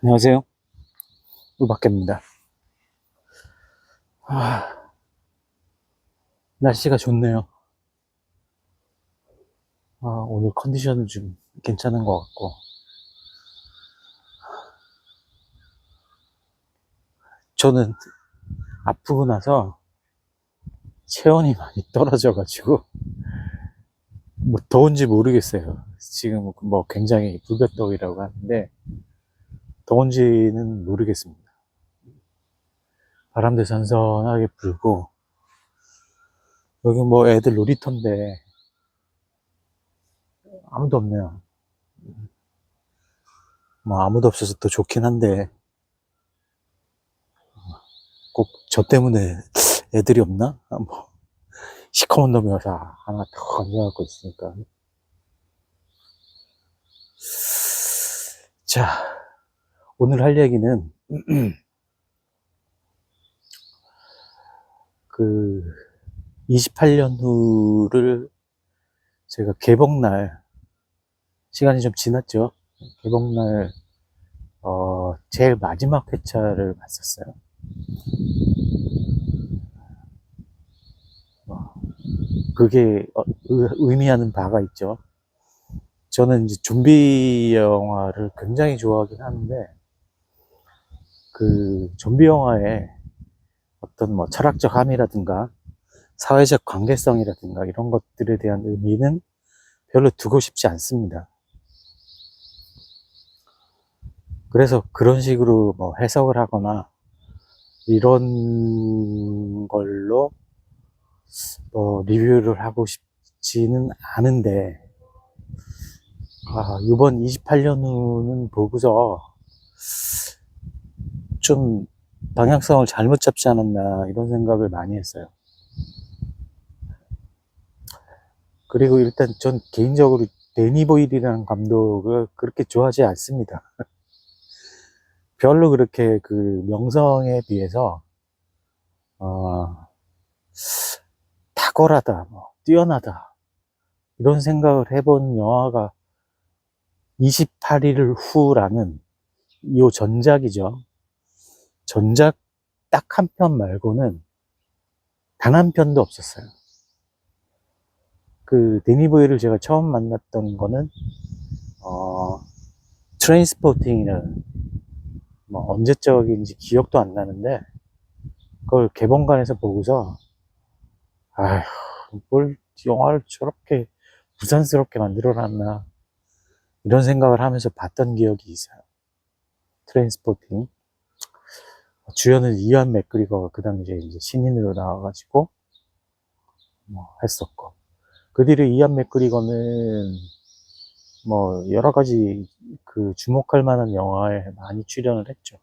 안녕하세요. 우박개입니다. 아, 날씨가 좋네요. 오늘 컨디션은 좀 괜찮은 것 같고, 저는 아프고 나서 체온이 많이 떨어져가지고, 뭐 더운지 모르겠어요. 지금 뭐 굉장히 불볕더위라고 하는데, 더운지는 모르겠습니다. 바람도 선선하게 불고, 여기 뭐 애들 놀이터인데, 아무도 없네요. 뭐 아무도 없어서 더 좋긴 한데, 꼭 저 때문에 애들이 없나? 뭐, 시커먼 놈이 와서 하나 더 얹어갖고 있으니까. 자, 오늘 할 얘기는, 그, 28년 후를 제가 개봉날, 시간이 좀 지났죠? 개봉날, 제일 마지막 회차를 봤었어요. 어, 그게 의미하는 바가 있죠. 저는 이제 좀비 영화를 굉장히 좋아하긴 하는데, 그 좀비 영화에 어떤 뭐 철학적 함의라든가 사회적 관계성이라든가 이런 것들에 대한 의미는 별로 두고 싶지 않습니다. 그래서 그런 식으로 뭐 해석을 하거나 이런 걸로 리뷰를 하고 싶지는 않은데, 이번 28년 후는 보고서 좀 방향성을 잘못 잡지 않았나 이런 생각을 많이 했어요. 그리고 일단 전 개인적으로 데니 보일이라는 감독을 그렇게 좋아하지 않습니다. 별로 그렇게 그 명성에 비해서 어, 탁월하다, 뭐 뛰어나다 이런 생각을 해본 영화가 28일 후라는 이 전작이죠. 전작 딱 한 편 말고는 단 한 편도 없었어요. 그 데니 보이를 제가 처음 만났던 거는 어, 트레인스포팅이라는, 뭐 언제적인지 기억도 안 나는데, 그걸 개봉관에서 보고서 아휴, 뭘 영화를 저렇게 부산스럽게 만들어놨나 이런 생각을 하면서 봤던 기억이 있어요. 트레인스포팅. 주연은 이안 맥그리거가 그 당시에 이제 신인으로 나와가지고 뭐 했었고, 그 뒤로 이안 맥그리거는 뭐 여러 가지 그 주목할 만한 영화에 많이 출연을 했죠.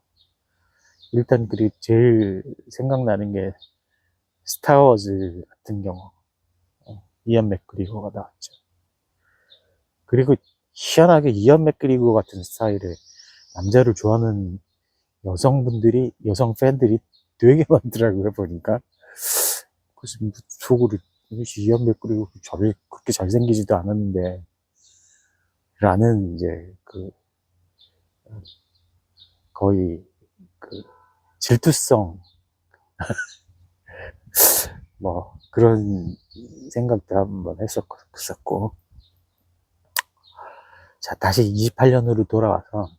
일단 그리고 제일 생각나는 게 스타워즈 같은 경우, 이안 맥그리거가 나왔죠. 그리고 희한하게 이안 맥그리거 같은 스타일의 남자를 좋아하는 여성 팬들이 되게 많더라고요, 보니까. 그래서 속으로, 이안 맥그리거 그렇게 잘생기지도 않았는데, 라는 이제 거의 그 질투성, 뭐 그런 생각도 한번 했었고. 자, 다시 28년으로 돌아와서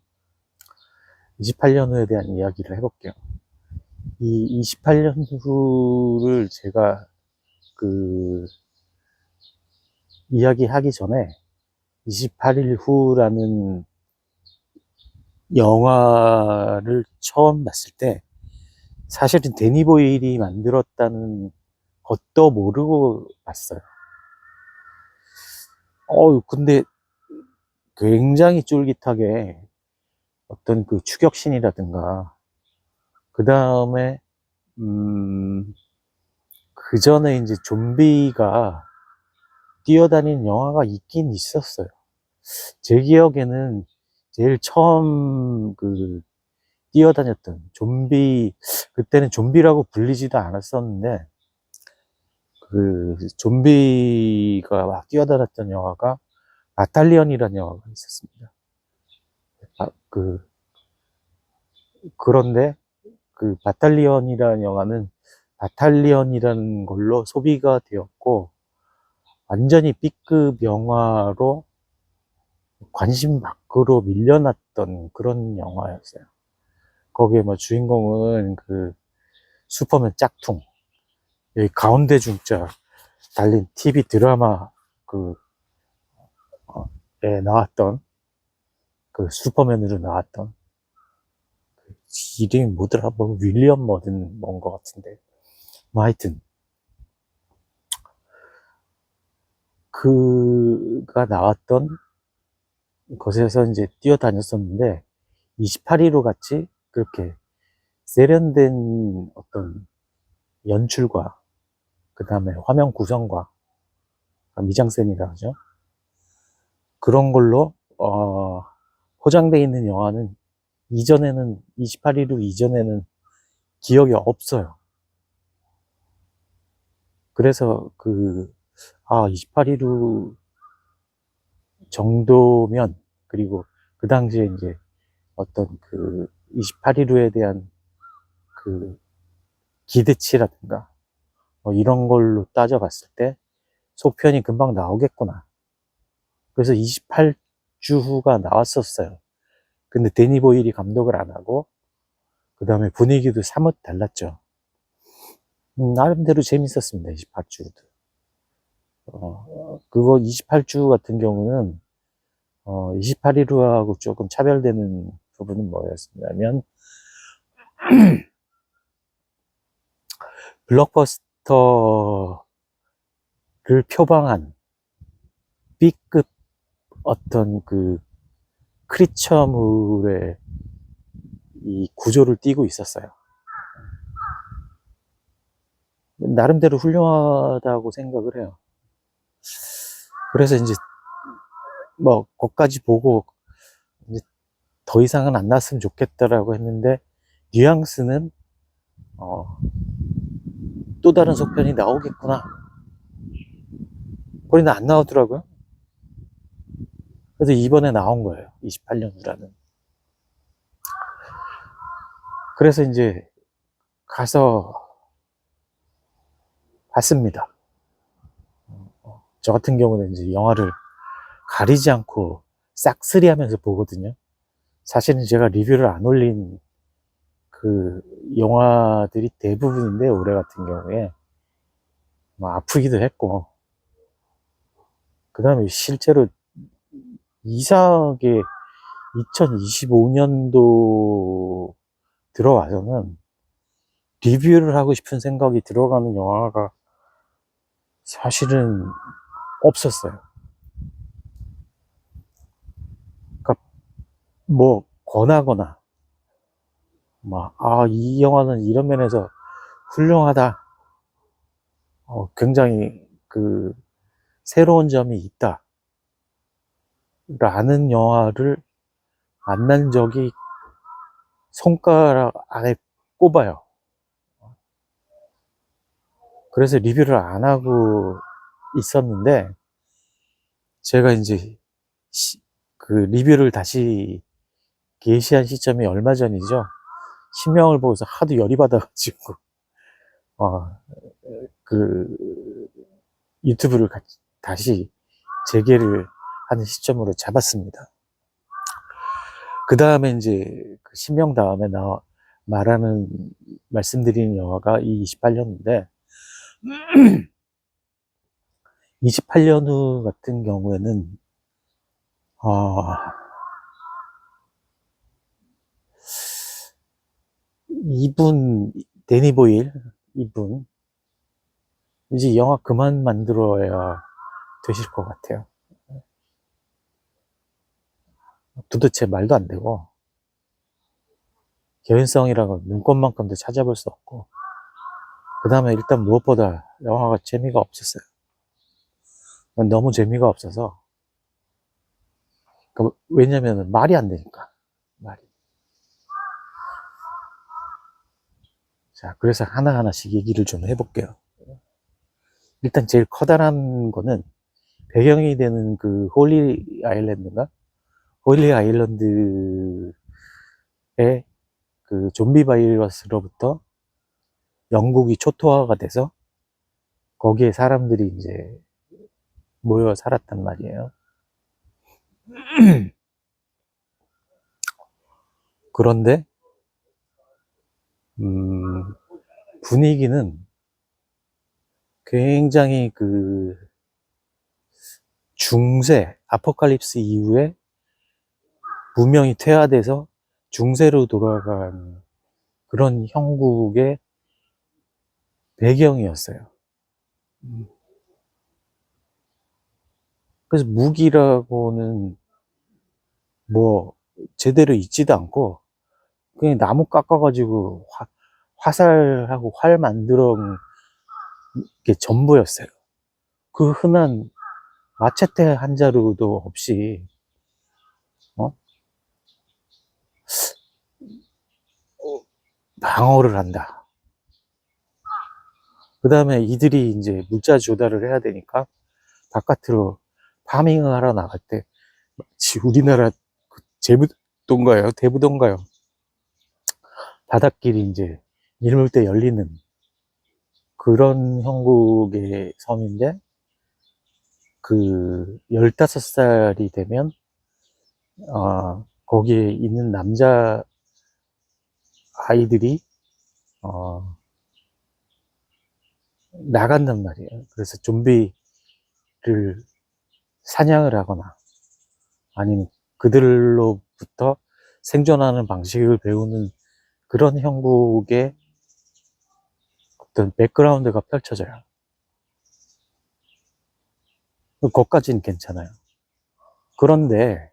28년 후에 대한 이야기를 해볼게요. 이 28년 후를 제가 그 이야기하기 전에 28일 후라는 영화를 처음 봤을 때 사실은 데니 보일이 만들었다는 것도 모르고 봤어요. 근데 굉장히 쫄깃하게 어떤 그 추격신이라든가, 그 다음에 그 전에 이제 좀비가 뛰어다니는 영화가 있긴 있었어요. 제 기억에는 제일 처음 그 뛰어다녔던 좀비, 그때는 좀비라고 불리지도 않았었는데, 그 좀비가 막 뛰어다녔던 영화가 바탈리언이라는 영화가 있었습니다. 그 그런데 그 바탈리언이라는 영화는 바탈리언이라는 걸로 소비가 되었고, 완전히 B급 영화로 관심 밖으로 밀려났던 그런 영화였어요. 거기에 뭐 주인공은 그 슈퍼맨 짝퉁, 여기 가운데 중자 달린 TV 드라마 그, 에 나왔던 그 슈퍼맨으로 나왔던 이름이 뭐더라? 뭐 윌리엄 뭐든 뭔 것 같은데. 뭐 하여튼 그가 나왔던 곳에서 이제 뛰어다녔었는데 28일호 같이 그렇게 세련된 어떤 연출과 그 다음에 화면 구성과 미장센이라 하죠. 그런 걸로 포장되어 있는 영화는 이전에는 28일호 이전에는 기억이 없어요. 그래서 28일호 정도면, 그리고 그 당시에 이제 어떤 그 28일호에 대한 그 기대치라든가 뭐 이런 걸로 따져봤을 때 속편이 금방 나오겠구나. 그래서 28주 후가 나왔었어요. 근데 데니 보일이 감독을 안 하고 그 다음에 분위기도 사뭇 달랐죠. 나름대로 재밌었습니다. 28주도. 그거 28주 같은 경우는 28일호하고 조금 차별되는 부분은 뭐였냐면 블록버스터를 표방한 B급 어떤 그 크리처물의 이 구조를 띠고 있었어요. 나름대로 훌륭하다고 생각을 해요. 그래서 이제 뭐 거기까지 보고 이제 더 이상은 안 났으면 좋겠다라고 했는데 뉘앙스는 또 다른 속편이 나오겠구나. 그런데 안 나오더라고요. 그래서 이번에 나온 거예요. 28년 후라는. 그래서 이제 가서 봤습니다. 저 같은 경우는 이제 영화를 가리지 않고 싹쓸이 하면서 보거든요. 사실은 제가 리뷰를 안 올린 그 영화들이 대부분인데, 올해 같은 경우에 뭐 아프기도 했고, 그 다음에 실제로 이상하게 2025년도 들어와서는 리뷰를 하고 싶은 생각이 들어가는 영화가 사실은 없었어요. 그러니까 뭐 권하거나 이 영화는 이런 면에서 훌륭하다, 굉장히 그 새로운 점이 있다 라는 영화를 만난 적이 손가락 안에 꼽아요. 그래서 리뷰를 안 하고 있었는데, 제가 이제 그 리뷰를 다시 게시한 시점이 얼마 전이죠. 신명을 보고서 하도 열이 받아가지고 그 유튜브를 다시 재개를 하는 시점으로 잡았습니다. 그 다음에 이제 그 신명 다음에 말씀드리는 영화가 이 28년인데 28년 후 같은 경우에는 이분 데니 보일 이분 이제 영화 그만 만들어야 되실 것 같아요. 도대체 말도 안 되고 개연성이라고 눈꽃만큼도 찾아볼 수 없고, 그 다음에 일단 무엇보다 영화가 재미가 없었어요. 너무 재미가 없어서. 왜냐면 말이 안 되니까. 말이. 자, 그래서 하나하나씩 얘기를 좀 해볼게요. 일단 제일 커다란 거는 배경이 되는 그 홀리 아일랜드인가? 홀리 아일랜드의 그 좀비 바이러스로부터 영국이 초토화가 돼서 거기에 사람들이 이제 모여 살았단 말이에요. 그런데 분위기는 굉장히 그 중세 아포칼립스 이후에 문명이 퇴화돼서 중세로 돌아간 그런 형국의 배경이었어요. 그래서 무기라고는 뭐 제대로 있지도 않고 그냥 나무 깎아가지고 화살하고 활 만들어 놓은 게 전부였어요. 그 흔한 마체테 한 자루도 없이 어? 방어를 한다. 그 다음에 이들이 이제 물자 조달을 해야 되니까 바깥으로 파밍을 하러 나갈 때 마치 우리나라 그 제부도인가요? 대부도인가요? 바닷길이 이제 일몰 때 열리는 그런 형국의 섬인데 그 15살이 되면 거기에 있는 남자 아이들이 나간단 말이에요. 그래서 좀비를 사냥을 하거나 아니면 그들로부터 생존하는 방식을 배우는 그런 형국의 어떤 백그라운드가 펼쳐져요. 그것까지는 괜찮아요. 그런데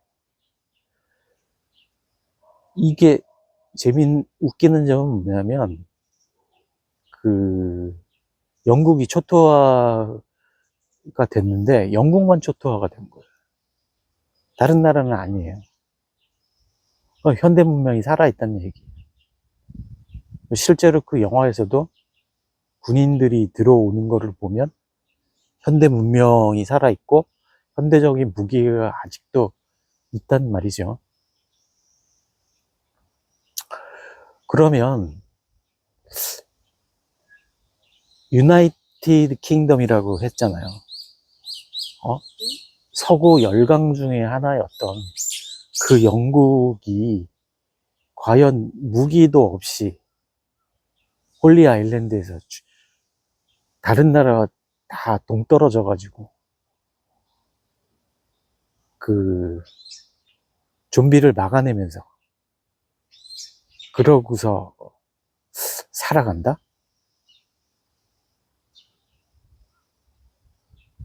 이게 웃기는 점은 뭐냐면 그 영국이 초토화가 됐는데 영국만 초토화가 된 거예요. 다른 나라는 아니에요. 현대 문명이 살아있다는 얘기예요. 실제로 그 영화에서도 군인들이 들어오는 거를 보면 현대 문명이 살아있고 현대적인 무기가 아직도 있단 말이죠. 그러면 유나이티드 킹덤이라고 했잖아요. 서구 열강 중에 하나였던 그 영국이 과연 무기도 없이 홀리 아일랜드에서 다른 나라가 다 동떨어져 가지고 그 좀비를 막아내면서 그러고서 살아간다?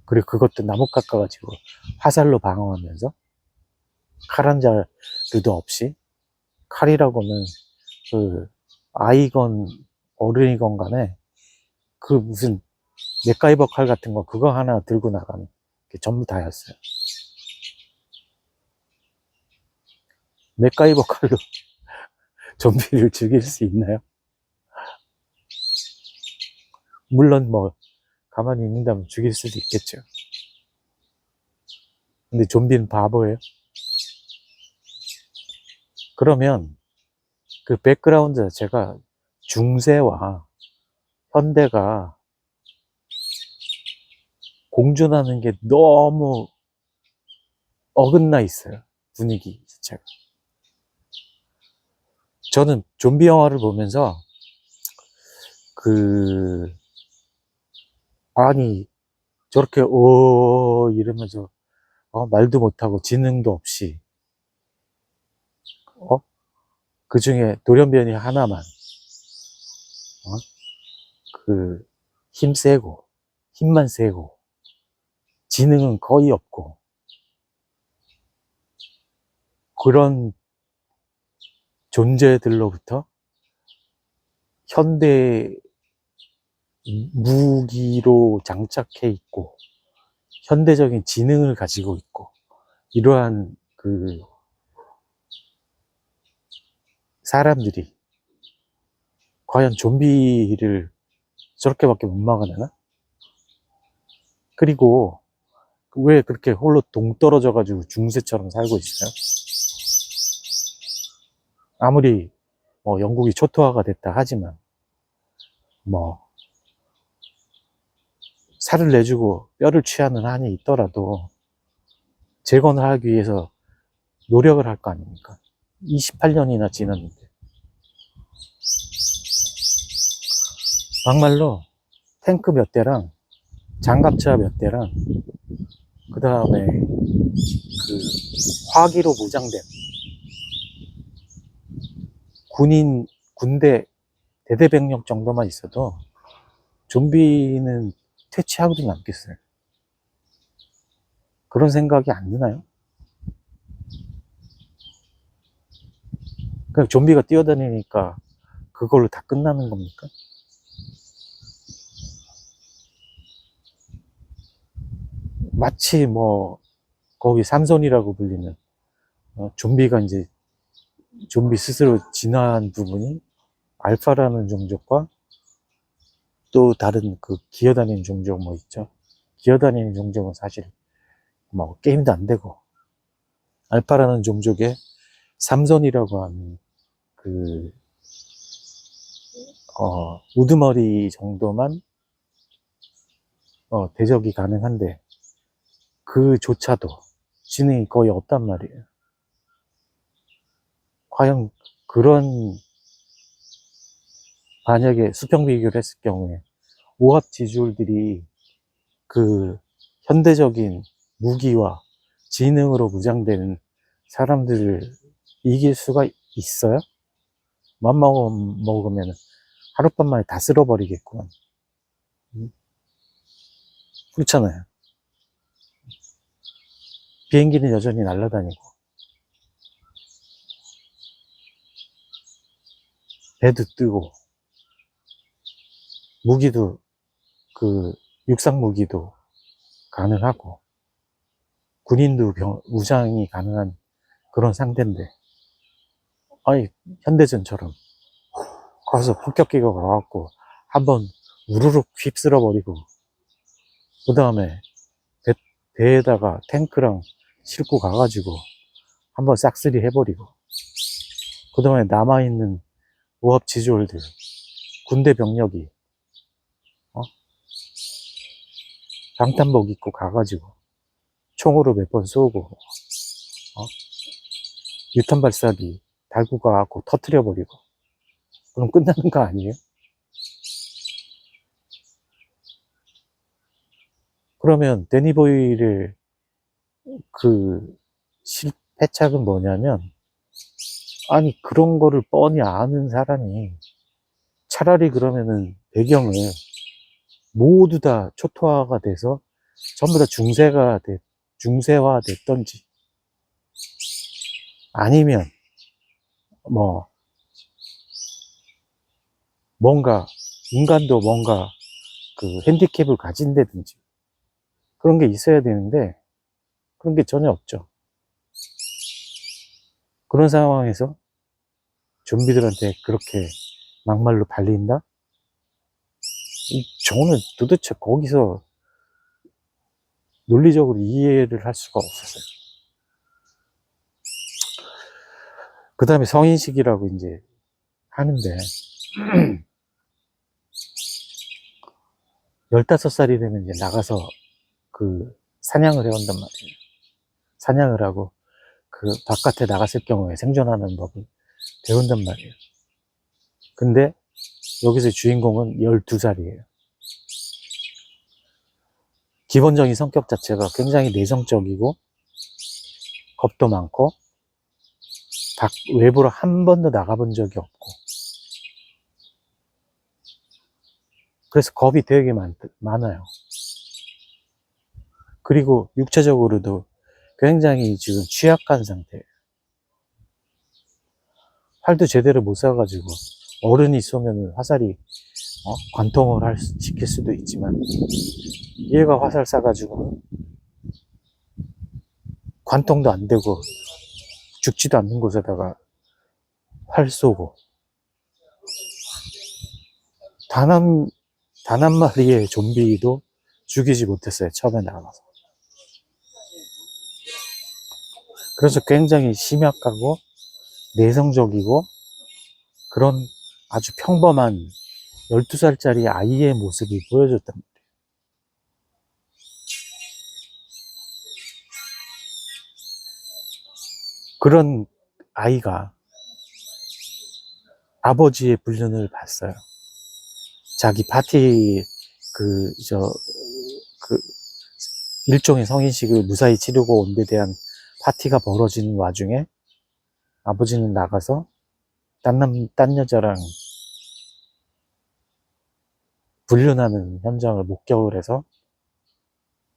그리고 그것도 나무 깎아가지고 화살로 방어하면서 칼 한 자루도 없이 칼이라고는 그 아이건 어른이건 간에 그 무슨 맥가이버 칼 같은 거 그거 하나 들고 나가는 게 전부 다였어요. 맥가이버 칼로 좀비를 죽일 수 있나요? 물론 뭐 가만히 있는다면 죽일 수도 있겠죠. 근데 좀비는 바보예요. 그러면 그 백그라운드 자체가 중세와 현대가 공존하는 게 너무 어긋나 있어요. 분위기 자체가. 저는 좀비 영화를 보면서 아니 저렇게 이러면서 말도 못하고 지능도 없이 그 중에 돌연변이 하나만 그 힘만 세고 지능은 거의 없고 그런 존재들로부터 현대 무기로 장착해 있고 현대적인 지능을 가지고 있고 이러한 그 사람들이 과연 좀비를 저렇게밖에 못 막아내나? 그리고 왜 그렇게 홀로 동떨어져 가지고 중세처럼 살고 있어요? 아무리 뭐 영국이 초토화가 됐다 하지만 뭐 살을 내주고 뼈를 취하는 한이 있더라도 재건을 하기 위해서 노력을 할 거 아닙니까? 28년이나 지났는데. 막말로 탱크 몇 대랑 장갑차 몇 대랑 그 다음에 그 화기로 무장된 군대 대대병력 정도만 있어도 좀비는 퇴치하고도 남겠어요. 그런 생각이 안 드나요? 그냥 좀비가 뛰어다니니까 그걸로 다 끝나는 겁니까? 마치 뭐 거기 삼손이라고 불리는 좀비가 이제 좀비 스스로 진화한 부분이 알파라는 종족과 또 다른 그 기어다니는 종족 뭐 있죠. 기어다니는 종족은 사실 뭐 게임도 안 되고 알파라는 종족의 삼손이라고 하는 그 우두머리 정도만 대적이 가능한데 그조차도 지능이 거의 없단 말이에요. 과연 그런 만약에 수평 비교를 했을 경우에 오합지졸들이 그 현대적인 무기와 지능으로 무장되는 사람들을 이길 수가 있어요? 맘먹으면 하룻밤 만에 다 쓸어버리겠구만. 그렇잖아요. 비행기는 여전히 날아다니고 배도 뜨고 무기도 그 육상 무기도 가능하고 군인도 무장이 가능한 그런 상태인데 아니 현대전처럼 가서 폭격기가 와갖고 한번 우르륵 휩쓸어 버리고 그 다음에 배에다가 탱크랑 싣고 가가지고 한번 싹쓸이 해버리고 그 다음에 남아있는 우합지졸들 군대 병력이 방탄복 입고 가가지고 총으로 몇 번 쏘고 유탄 발사기 달고 가갖고 터트려 버리고 그럼 끝나는 거 아니에요? 그러면 데니보이를 그 실패착은 뭐냐면 아니 그런 거를 뻔히 아는 사람이 차라리 그러면은 배경을 모두 다 초토화가 돼서 전부 다 중세화 됐던지 아니면 뭐 뭔가 인간도 뭔가 그 핸디캡을 가진다든지 그런 게 있어야 되는데 그런 게 전혀 없죠. 그런 상황에서 좀비들한테 그렇게 막말로 발린다? 저는 도대체 거기서 논리적으로 이해를 할 수가 없었어요. 그 다음에 성인식이라고 이제 하는데 15살이 되면 이제 나가서 그 사냥을 해온단 말이에요. 사냥을 하고 그 바깥에 나갔을 경우에 생존하는 법을 배운단 말이에요. 근데 여기서 주인공은 12살이에요. 기본적인 성격 자체가 굉장히 내성적이고 겁도 많고 외부로 한 번도 나가본 적이 없고 그래서 겁이 되게 많아요. 그리고 육체적으로도 굉장히 지금 취약한 상태예요. 활도 제대로 못 쏴가지고 어른이 쏘면 화살이 관통을 시킬 수도 있지만 얘가 화살 쏴가지고 관통도 안 되고 죽지도 않는 곳에다가 활 쏘고 단 한 마리의 좀비도 죽이지 못했어요. 처음에 나가서. 그래서 굉장히 심약하고 내성적이고 그런 아주 평범한 12살짜리 아이의 모습이 보여줬단 말이에요. 그런 아이가 아버지의 불륜을 봤어요. 자기 파티, 그, 저, 그, 일종의 성인식을 무사히 치르고 온 데 대한 파티가 벌어지는 와중에 아버지는 나가서 딴 여자랑 불륜하는 현장을 목격을 해서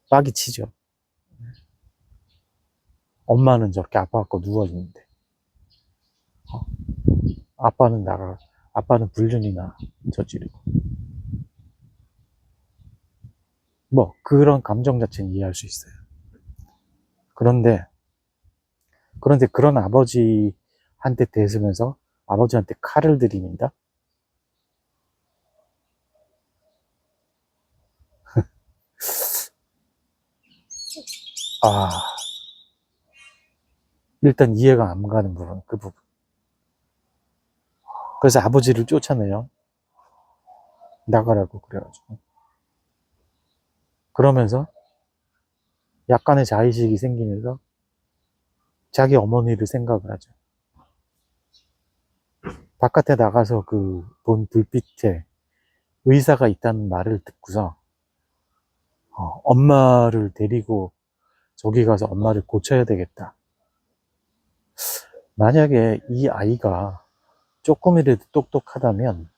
빡이 치죠. 엄마는 저렇게 아파갖고 누워있는데, 아빠는 아빠는 불륜이나 저지르고. 뭐, 그런 감정 자체는 이해할 수 있어요. 그런데 그런 아버지한테 대서면서 아버지한테 칼을 들이민다? 아, 일단 이해가 안 가는 부분, 그 부분. 그래서 아버지를 쫓아내요. 나가라고 그래가지고. 그러면서 약간의 자의식이 생기면서 자기 어머니를 생각을 하죠. 바깥에 나가서 그 본 불빛에 의사가 있다는 말을 듣고서 엄마를 데리고 저기 가서 엄마를 고쳐야 되겠다. 만약에 이 아이가 조금이라도 똑똑하다면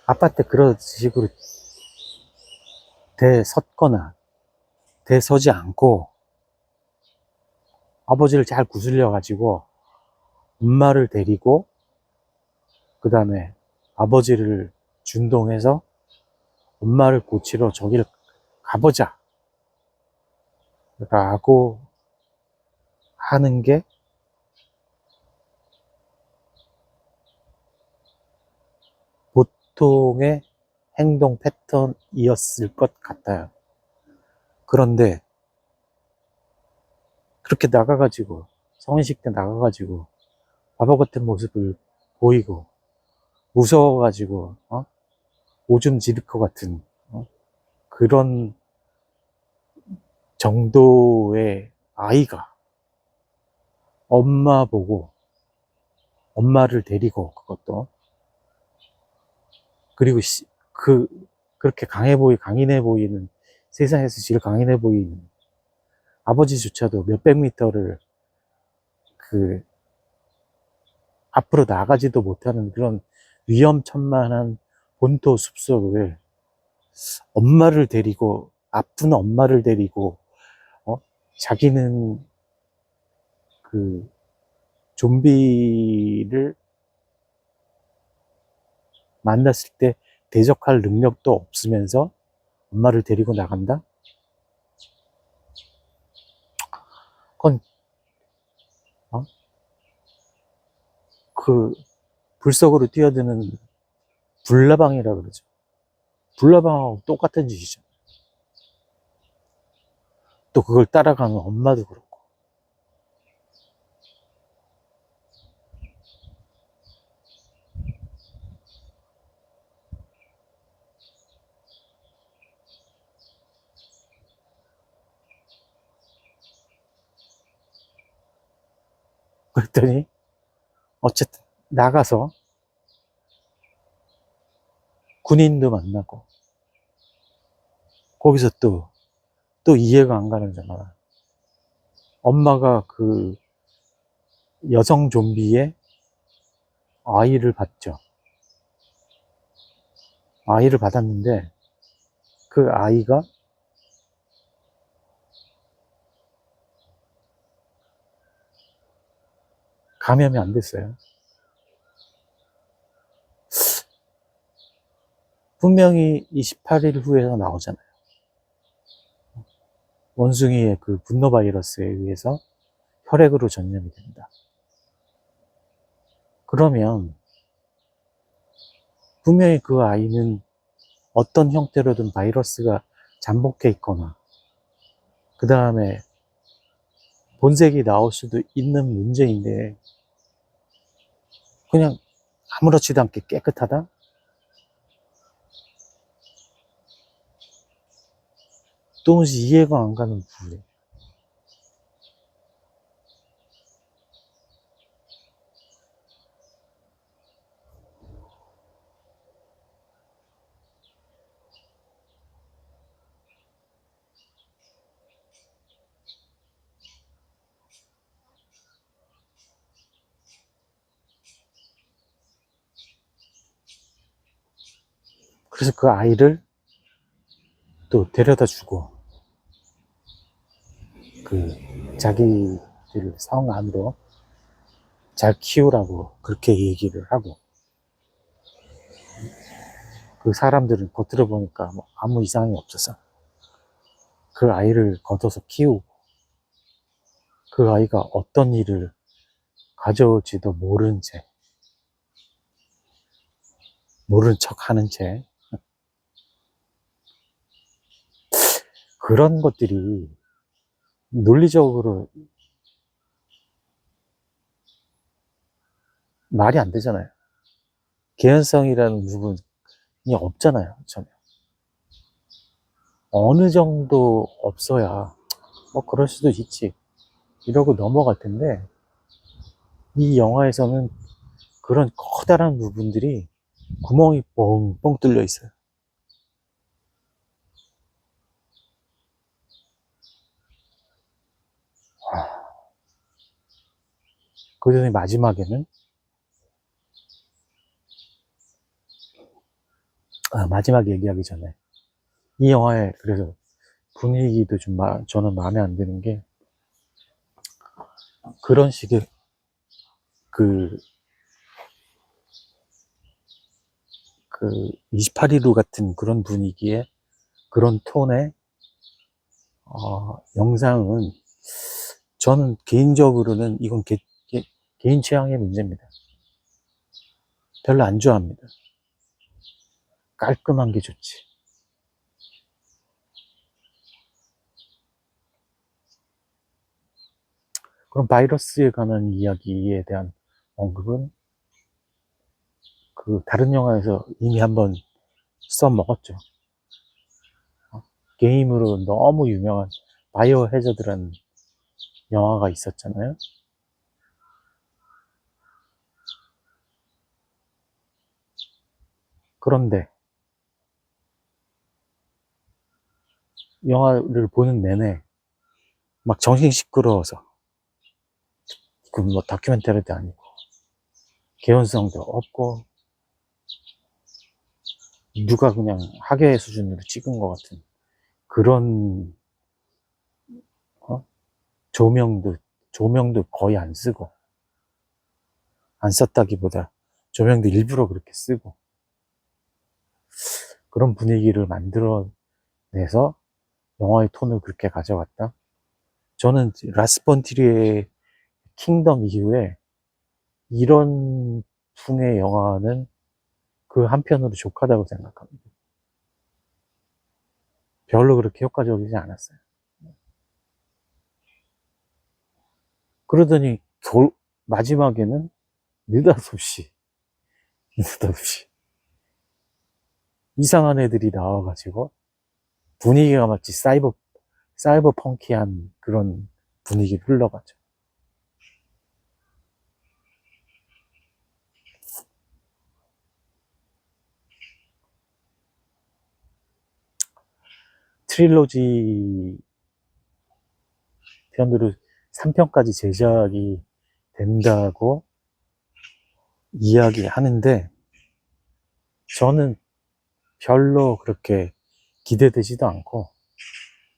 아빠한테 그런 식으로 대섰거나 대서지 않고 아버지를 잘 구슬려 가지고 엄마를 데리고 그 다음에 아버지를 준동해서 엄마를 고치러 저기를 가보자 라고 하는 게 보통의 행동 패턴이었을 것 같아요. 그런데 그렇게 나가가지고 성인식 때 나가가지고 바보 같은 모습을 보이고 무서워가지고 오줌 지를 것 같은 그런 정도의 아이가 엄마 보고 엄마를 데리고 그것도 그리고 그렇게 강인해 보이는 세상에서 제일 강인해 보이는 아버지조차도 몇백 미터를 그 앞으로 나가지도 못하는 그런 위험천만한 본토 숲속을 엄마를 데리고 아픈 엄마를 데리고 자기는 그 좀비를 만났을 때 대적할 능력도 없으면서 엄마를 데리고 나간다? 그건 그 불속으로 뛰어드는 불나방이라 그러죠. 불나방하고 똑같은 짓이죠. 또 그걸 따라가는 엄마도 그렇고. 그랬더니 어쨌든 나가서 군인도 만나고 거기서 또 이해가 안 가는 점은 엄마가 그 여성 좀비의 아이를 받죠. 아이를 받았는데 그 아이가 감염이 안 됐어요. 분명히 28일 후에서 나오잖아요. 원숭이의 그 분노 바이러스에 의해서 혈액으로 전염이 된다. 그러면 분명히 그 아이는 어떤 형태로든 바이러스가 잠복해 있거나 그 다음에 본색이 나올 수도 있는 문제인데 그냥 아무렇지도 않게 깨끗하다? 도무지 이해가 안 가는 부분이에요. 그래서 그 아이를 또 데려다 주고, 그, 자기들 성 안으로 잘 키우라고 그렇게 얘기를 하고, 그 사람들은 겉으로 보니까 뭐 아무 이상이 없어서 그 아이를 걷어서 키우고, 그 아이가 어떤 일을 가져올지도 모른 척 하는 채, 그런 것들이 논리적으로 말이 안 되잖아요. 개연성이라는 부분이 없잖아요. 전혀. 어느 정도 없어야 뭐 그럴 수도 있지 이러고 넘어갈 텐데, 이 영화에서는 그런 커다란 부분들이 구멍이 뻥뻥 뚫려 있어요. 그러더니 마지막에는, 마지막 얘기하기 전에 이 영화의 그래서 분위기도 좀 저는 마음에 안 드는 게, 그런 식의 그, 28일후 같은 그런 분위기에, 그런 톤의 영상은 저는 개인적으로는 이건 개인 취향의 문제입니다. 별로 안 좋아합니다. 깔끔한 게 좋지. 그럼 바이러스에 관한 이야기에 대한 언급은 그 다른 영화에서 이미 한번 써먹었죠. 게임으로 너무 유명한 바이오 해저드라는 영화가 있었잖아요. 그런데 영화를 보는 내내 막 정신 시끄러워서, 그 뭐 다큐멘터리도 아니고 개연성도 없고 누가 그냥 학예 수준으로 찍은 것 같은 그런, 어? 조명도 거의 안 쓰고, 안 썼다기보다 조명도 일부러 그렇게 쓰고, 그런 분위기를 만들어내서 영화의 톤을 그렇게 가져갔다. 저는 라스 폰 트리의 킹덤 이후에 이런 풍의 영화는 그 한편으로 족하다고 생각합니다. 별로 그렇게 효과적이지 않았어요. 그러더니 마지막에는 느닷없이 이상한 애들이 나와가지고 분위기가 마치 사이버 펑키한 그런 분위기를 흘러가죠. 트릴로지 편으로 3편까지 제작이 된다고 이야기하는데, 저는 별로 그렇게 기대되지도 않고,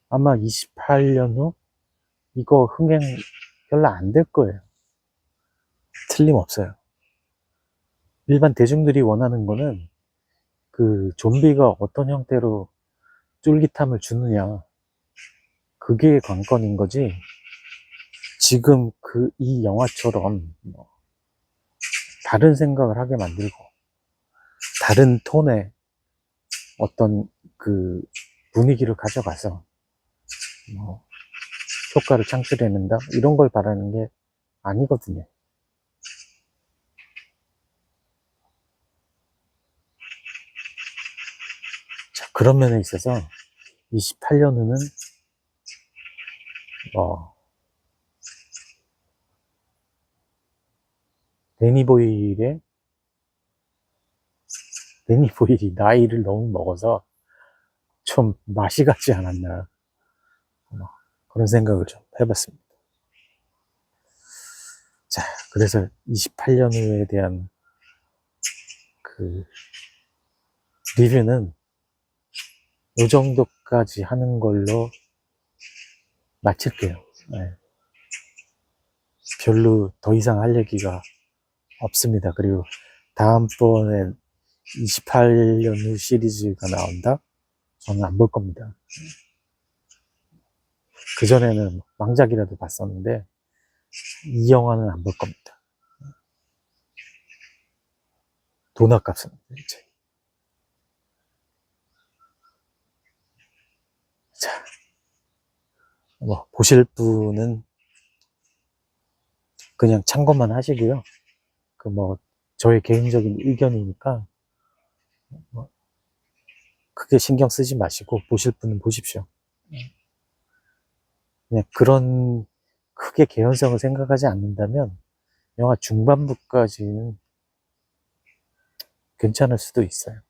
아마 28년 후 이거 흥행 별로 안 될 거예요. 틀림없어요. 일반 대중들이 원하는 거는 그 좀비가 어떤 형태로 쫄깃함을 주느냐, 그게 관건인 거지, 지금 이 영화처럼 뭐 다른 생각을 하게 만들고 다른 톤의 어떤 그 분위기를 가져가서 뭐 효과를 창출해낸다 이런 걸 바라는 게 아니거든요. 그런 면에 있어서 28년 후는 데니 보일이 나이를 너무 먹어서 좀 맛이 가지 않았나, 그런 생각을 좀 해봤습니다. 자, 그래서 28년 후에 대한 그 리뷰는 이 정도까지 하는 걸로 마칠게요. 네. 별로 더 이상 할 얘기가 없습니다. 그리고 다음번에 28년 후 시리즈가 나온다? 저는 안 볼 겁니다. 그전에는 망작이라도 봤었는데 이 영화는 안 볼 겁니다. 돈 아깝습니다, 이제. 자, 보실 분은 그냥 참고만 하시고요. 저의 개인적인 의견이니까 크게 신경 쓰지 마시고 보실 분은 보십시오. 그냥 그런 크게 개연성을 생각하지 않는다면 영화 중반부까지는 괜찮을 수도 있어요.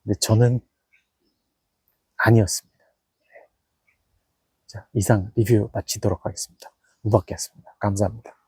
근데 저는 아니었습니다. 자, 이상 리뷰 마치도록 하겠습니다. 우박이었습니다. 감사합니다.